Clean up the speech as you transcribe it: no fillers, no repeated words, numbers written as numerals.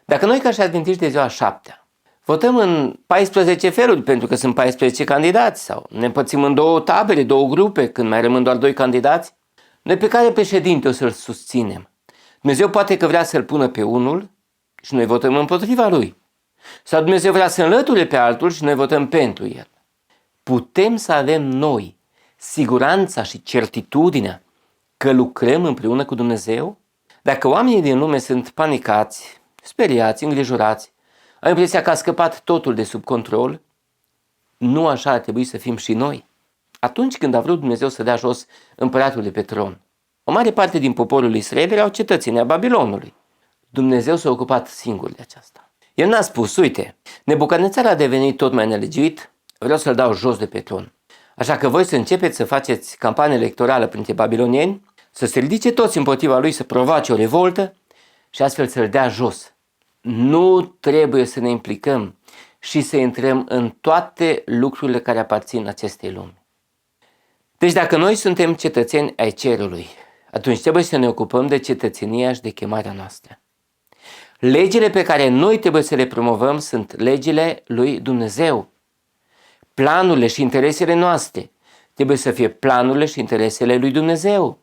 Dacă noi ca și adventiști de ziua 7-a votăm în 14 feluri pentru că sunt 14 candidați sau ne împărțim în două tabere, două grupe când mai rămân doar 2 candidați, noi pe care președinte o să-l susținem? Dumnezeu poate că vrea să-l pună pe unul și noi votăm împotriva lui. Sau Dumnezeu vrea să înlăture pe altul și noi votăm pentru el. Putem să avem noi siguranța și certitudinea că lucrăm împreună cu Dumnezeu? Dacă oamenii din lume sunt panicați, speriați, îngrijorați, au impresia că a scăpat totul de sub control, nu așa ar trebui să fim și noi. Atunci când a vrut Dumnezeu să dea jos împăratul de pe tron, o mare parte din poporul Israel erau cetățenii a Babilonului. Dumnezeu s-a ocupat singur de aceasta. El n-a spus, uite, Nebucadnețar a devenit tot mai nelegiuit, vreau să-l dau jos de pe tron. Așa că voi să începeți să faceți campanie electorală printre babilonieni, să se ridice toți împotriva lui, să provoace o revoltă și astfel să-l dea jos. Nu trebuie să ne implicăm și să intrăm în toate lucrurile care aparțin acestei lumi. Deci dacă noi suntem cetățeni ai cerului, atunci trebuie să ne ocupăm de cetățenia și de chemarea noastră. Legile pe care noi trebuie să le promovăm sunt legile lui Dumnezeu. Planurile și interesele noastre trebuie să fie planurile și interesele lui Dumnezeu.